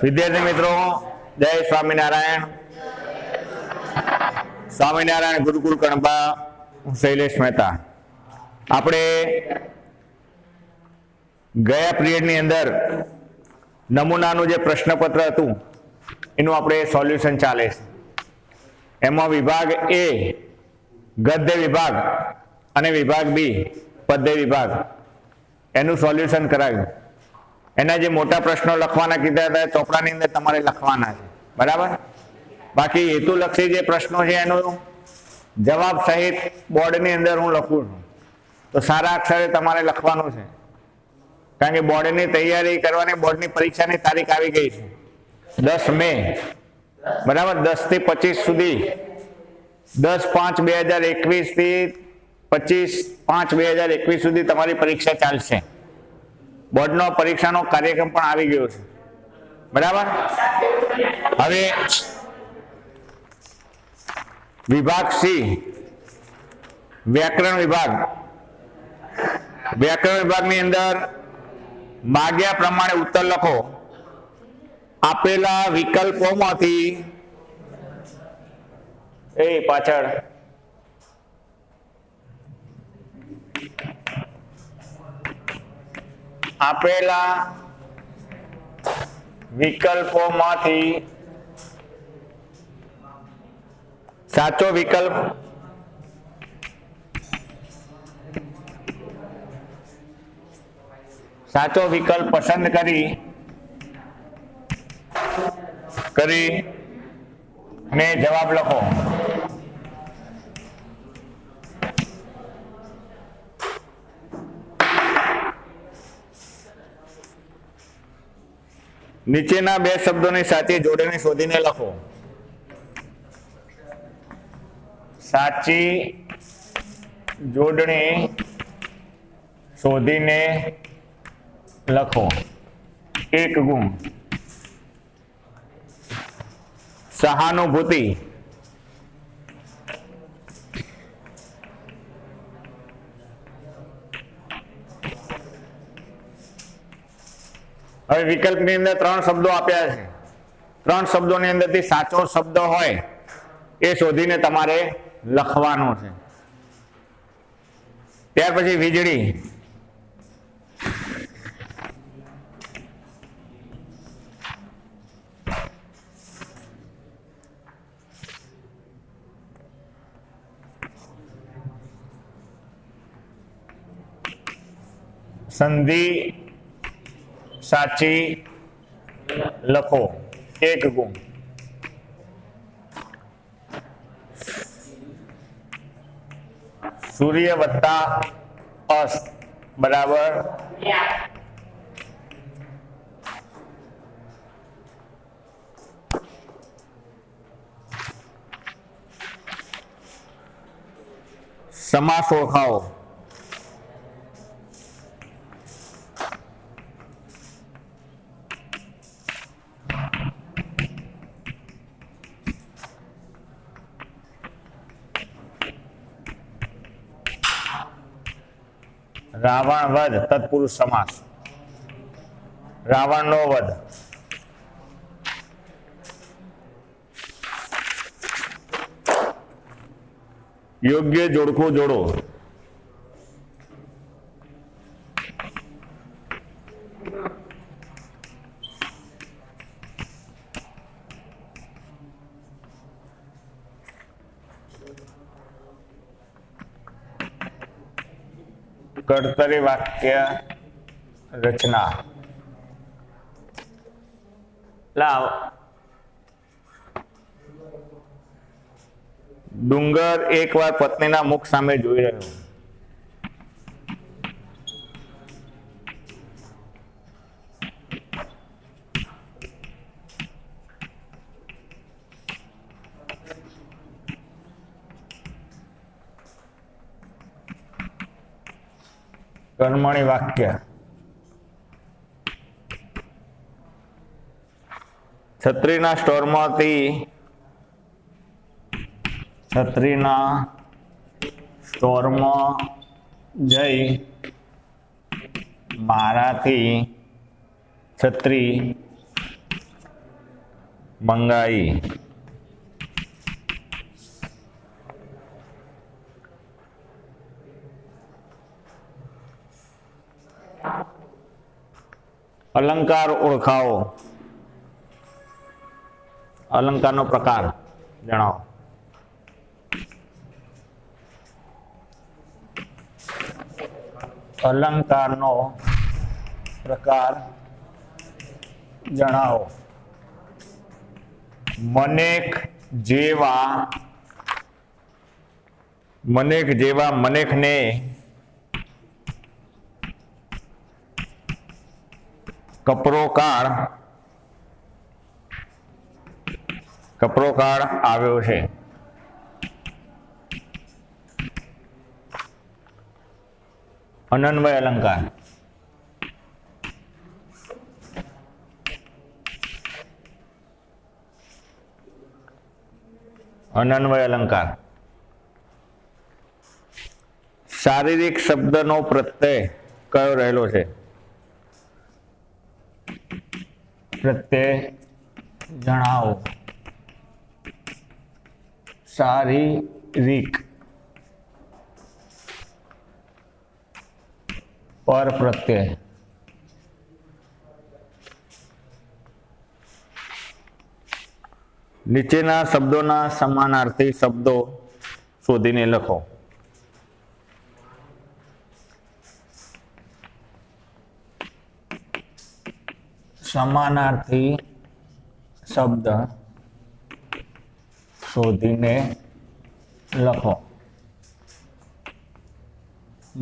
વિદ્યાર્થી મિત્રો, જય સ્વામિનારાયણ. સ્વામિનારાયણ ગુરુકુળ કણબા, હું શૈલેષ મહેતા. આપણે ગયા પિરિયડની અંદર નમૂનાનું જે પ્રશ્નપત્ર હતું એનું આપણે સોલ્યુશન ચાલે છે. એમાં વિભાગ એ ગદ્ય વિભાગ અને વિભાગ બી પદ્ય વિભાગ એનું સોલ્યુશન કરાવ્યું. એના જે મોટા પ્રશ્નો લખવાના કીધા હતા ચોપડાની અંદર તમારે લખવાના છે, બરાબર. બાકી હેતુલક્ષી જે પ્રશ્નો છે એનો જવાબ સહિત બોર્ડની અંદર હું લખું છું, તો સારા અક્ષરે તમારે લખવાનું છે. કારણ કે બોર્ડની તૈયારી કરવાની, બોર્ડની પરીક્ષાની તારીખ આવી ગઈ છે 10 મે, બરાબર. 10 થી 25 સુધી, 10/5/2021 થી 25/5/2021 સુધી તમારી પરીક્ષા ચાલશે. બોર્ડનો પરીક્ષાનો કાર્યક્રમ પણ આવી ગયો છે, બરાબર. હવે વિભાગ સી, વ્યાકરણ વિભાગ. વ્યાકરણ વિભાગની અંદર માગ્યા પ્રમાણે ઉત્તર લખો. આપેલા વિકલ્પોમાંથી પાછળ આપેલા વિકલ્પોમાંથી સાચો વિકલ્પ પસંદ કરી ને જવાબ લખો. નીચેના બે શબ્દોની સાચી જોડણી શોધીને લખો. સાચી જોડણી શોધીને લખો. 1 ગુણ. સહાનુભૂતિ. હવે વિકલ્પની અંદર 3 શબ્દો આપ્યા છે. 3 શબ્દોની અંદરથી સાચો શબ્દ હોય એ શોધીને તમારે લખવાનો છે. ત્યાર પછી વીજળી. સંધિ સાચી લખો. 1 ગુણ. સૂર્ય વત્તા અસ્ત બરાબર સમાસ ઓળખાવો. રાવણ વધ તત્પુરુષ સમાસ. રાવણ નો વધ. યોગ્ય જોડકો જોડો. કર્તરી વાક્ય રચના. લાવ. ડુંગર એકવાર પત્નીના મુખ સામે જોઈ રહ્યો. કર્મણી વાક્ય. છત્રીના સ્ટોરમાંથી સ્ટોરમાં જઈ મારાથી છત્રી મંગાઈ, અલંકાર ઓળખાવો, અલંકારનો પ્રકાર જણાવો. અલંકારનો પ્રકાર જણાવો. મનેક જેવા મનેકને કપરો કાળ આવ્યો છે. અનન્વય અલંકાર. અનન્વય અલંકાર. શારીરિક શબ્દનો પ્રત્યય કયો રહેલો છે? પ્રત્યય જણાવો. શારીરિક પર પ્રત્યય. નીચેના શબ્દોના સમાનાર્થી શબ્દો શોધીને લખો. સમાનાર્થી શબ્દ શોધીને લખો.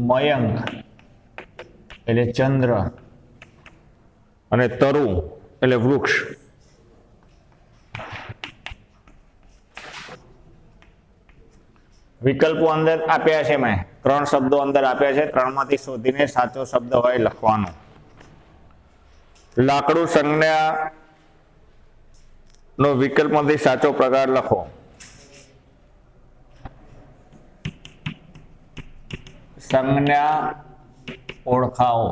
મયંક એટલે ચંદ્ર અને તરુ એટલે વૃક્ષ. વિકલ્પો અંદર આપ્યા છે. મેં 3 શબ્દો અંદર આપ્યા છે. 3માંથી શોધીને સાચો શબ્દ હોય લખવાનો. લાકડું સંજ્ઞા નો વિકલ્પમાંથી સાચો પ્રકાર લખો. સંજ્ઞા ઓળખાવો.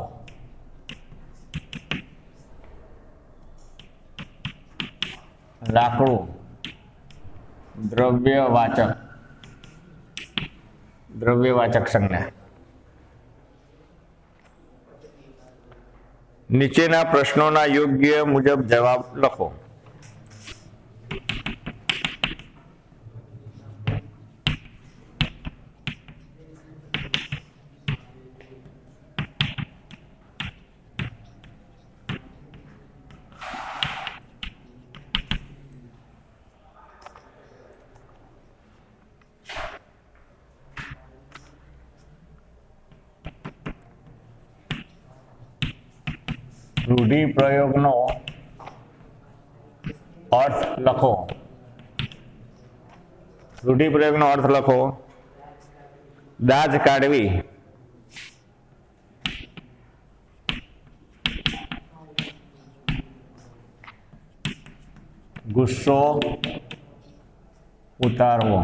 લાકડું દ્રવ્યવાચક સંજ્ઞા. નીચેના પ્રશ્નોના યોગ્ય મુજબ જવાબ લખો. રૂઢિપ્રયોગનો અર્થ લખો. રૂઢિપ્રયોગનો અર્થ લખો. દાજ કાઢવી, ગુસ્સો ઉતારવો,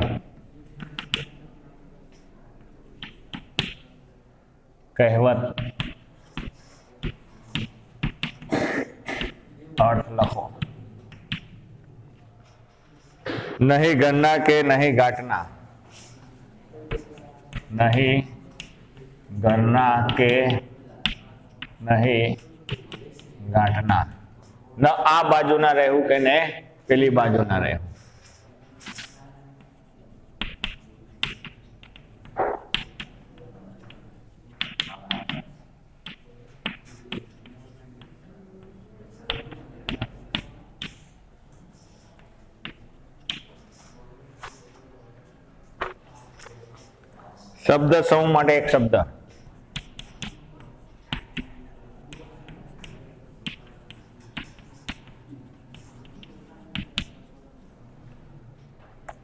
કહેવત. અર્થ લખો. નહીં ઘરના કે નહીં ઘાટના. નહીં ઘરના કે નહીં ગાંઠના. ન આ બાજુ ના રહેવું કે ને પેલી બાજુ ના રહેવું. શબ્દ સમૂહ માટે એક શબ્દ.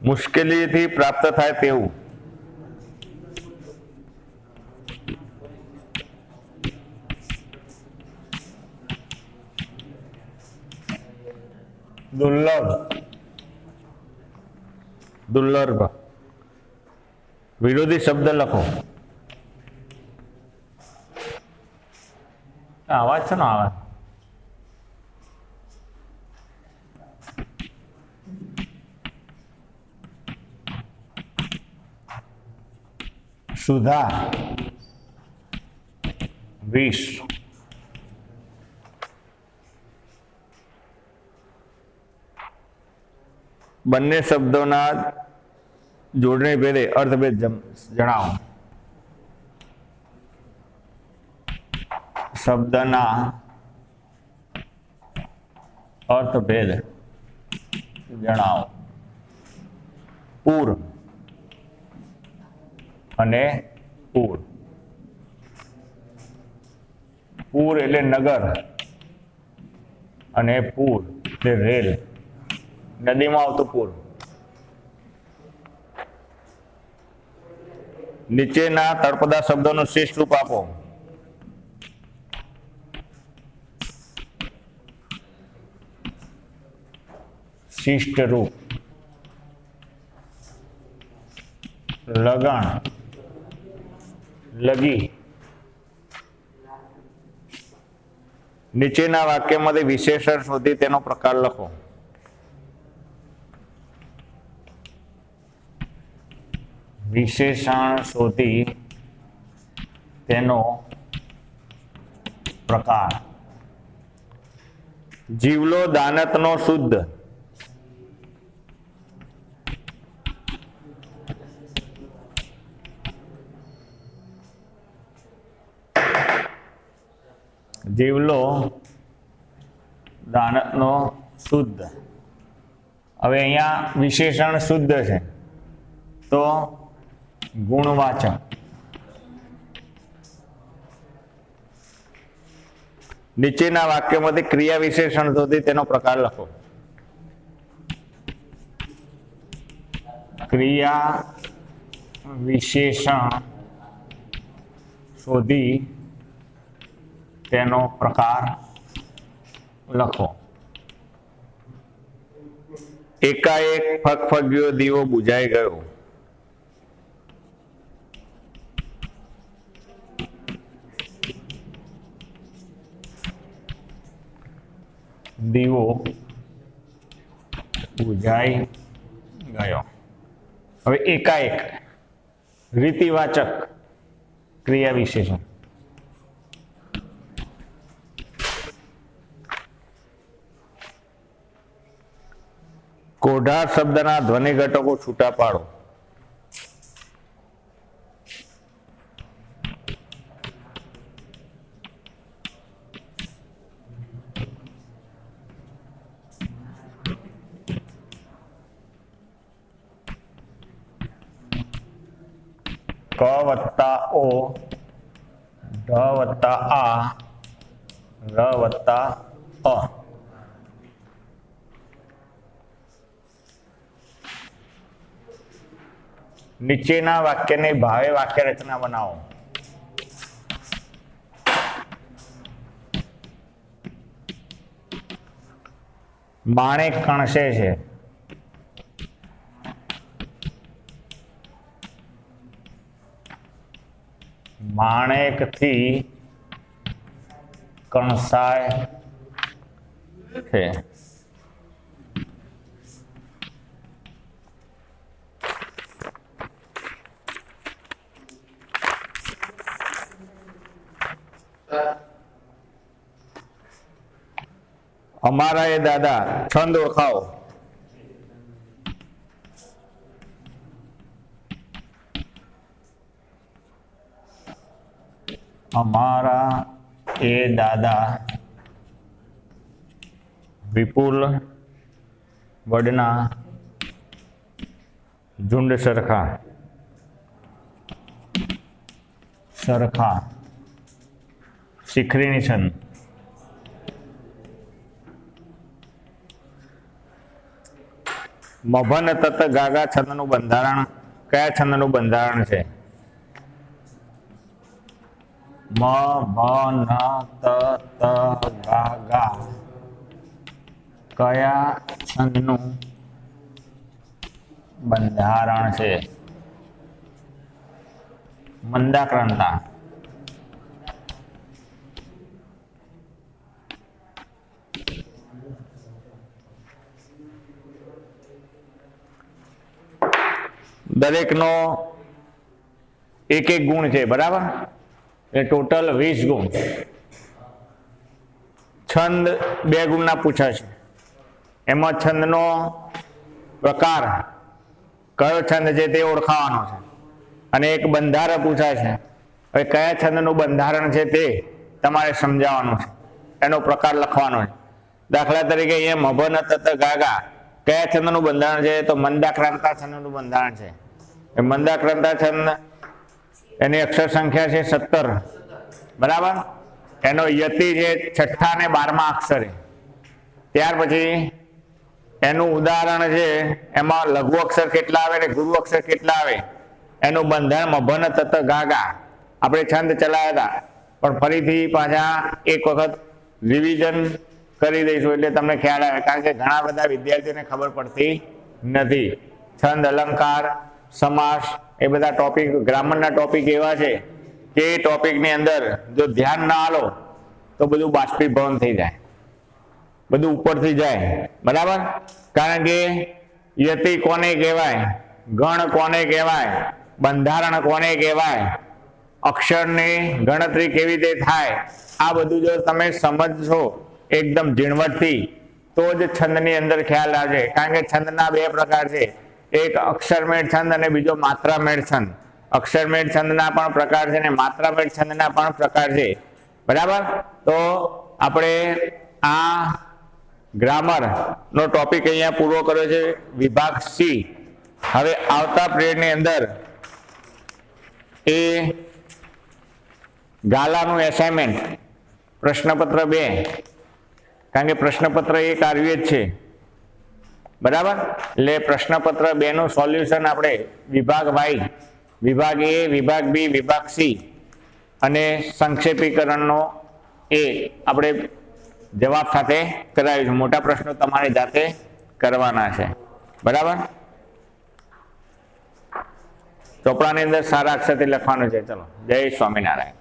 મુશ્કેલીથી પ્રાપ્ત થાય તેવું. દુર્લભ. વિરોધી શબ્દ લખો. અવાજ છે ને? અવાજ સુધા, વિષ. બંને શબ્દોના જોડણી ભેદે અર્થભેદ જણાવો. શબ્દના અર્થભેદ જણાવો. પૂર અને પૂર. પૂર એટલે નગર અને પૂર એટલે રેલ, નદીમાં આવતું પૂર. નીચેના તળપદા શબ્દોનું શ્રેષ્ઠ રૂપ આપો. શિષ્ટ રૂપ. લગણ, લગી. નીચેના વાક્યમાંથી વિશેષણ શોધી તેનો પ્રકાર લખો. વિશેષણ શોધી તેનો પ્રકાર. જીવલો દાનતનો શુદ્ધ. જીવલો દાનતનો શુદ્ધ. હવે અહીંયા વિશેષણ શુદ્ધ છે તો ગુણવાચક. નીચેના વાક્યમાંથી ક્રિયા વિશેષણ શોધી તેનો પ્રકાર લખો. ક્રિયા વિશેષણ શોધી તેનો પ્રકાર લખો. એકાએક ફગફગ્યો દીવો બુઝાઈ ગયો. દીવો બુઝાઈ ગયો. હવે એકાએક રીતિવાચક ક્રિયા વિશેષણ. કોઢાર શબ્દના ધ્વનિ ઘટકો છૂટા પાડો. ક વત્તા ઓ, ઢ વત્તા આ, ર વત્તા અ. નીચેના વાક્યને ભાવે વાક્ય રચના બનાવો. માણેક કણસે છે. માણેકથી કણસાય છે. અમારા એ દાદા. છંદ ઓળખાવો. અમારા એ દાદા વિપુલ વડના ઝુંડ સરખા. સરખા શિખરીની છંદ. મભન તત ગાગા છંદનું બંધારણ કયા છંદનું બંધારણ છે? મ ભ ન ત ત ગા ગા કયા છંદનું બંધારણ છે? મંદાક્રાંતા. દરેકનો એક એક ગુણ છે, બરાબર, એ ટોટલ 20 ગુણ. છંદ 2 ગુણના પૂછાશે. એમાં છંદનો પ્રકાર કયો છંદ છે તે ઓળખાવાનો છે, અને એક બંધારણ પૂછાશે. હવે કયા છંદનું બંધારણ છે તે તમારે સમજાવવાનું છે, એનો પ્રકાર લખવાનો છે. દાખલા તરીકે અહીંયા મભન તત ગાગા કયા છંદનું બંધારણ છે? તો મંદાક્રાંતા છંદનું બંધારણ છે. એ મંદાક્રાંતા છંદ એની અક્ષર સંખ્યા છે 17, બરાબર. એનો યતિ છે 6 અને 12મા અક્ષરે. ત્યાર પછી એનું ઉદાહરણ છે, એમાં લઘુ અક્ષર કેટલા આવે ને ગુરુ અક્ષર કેટલા આવે, એનું બંધારણ મભન તત ગાગા. આપણે છંદ ચલાવ્યા હતા, પણ ફરીથી પાછા એક વખત રિવિઝન કરી દઈશું એટલે તમને ખ્યાલ આવે, કારણ કે ઘણા બધા વિદ્યાર્થીઓને ખબર પડતી નથી. છંદ, અલંકાર, સમાસ એ બધા ટોપિક, ગ્રામરના ટોપિક એવા છે કે એ ટોપિકની અંદર જો ધ્યાન ના આલો તો બધું બાષ્પીભવન થઈ જાય, બધું ઉપરથી જાય, બરાબર. કારણ કે યતિ કોને કહેવાય, ગણ કોને કહેવાય, બંધારણ કોને કહેવાય, અક્ષરની ગણતરી કેવી રીતે થાય, આ બધું જો તમે સમજશો એકદમ ઝીણવટથી તો જ છંદની અંદર ખ્યાલ આવશે. કારણ કે છંદના 2 પ્રકાર છે, એક અક્ષરમેળ છંદ અને બીજો માત્રામેળ છંદ. અક્ષરમેળ છંદના પણ પ્રકાર છે અને માત્રામેળ છંદના પણ પ્રકાર છે, બરાબર. તો આપણે આ ગ્રામર નો ટોપિક અહીંયા પૂરો કર્યો છે, વિભાગ સી. હવે આવતા પીરિયડની અંદર એ ગાલાનું એસાઇનમેન્ટ પ્રશ્નપત્ર 2, કારણ કે પ્રશ્નપત્ર 1 આવ્યું જ છે, બરાબર. એટલે પ્રશ્નપત્ર 2 નું સોલ્યુશન આપણે વિભાગ વાઈ, વિભાગ એ, વિભાગ બી, વિભાગ સી અને સંક્ષેપીકરણનો એ આપણે જવાબ સાથે કરાવીશું. મોટા પ્રશ્નો તમારે જાતે કરવાના છે, બરાબર. ચોપડાની અંદર સારા અક્ષરથી લખવાનું છે. ચલો, જય સ્વામિનારાયણ.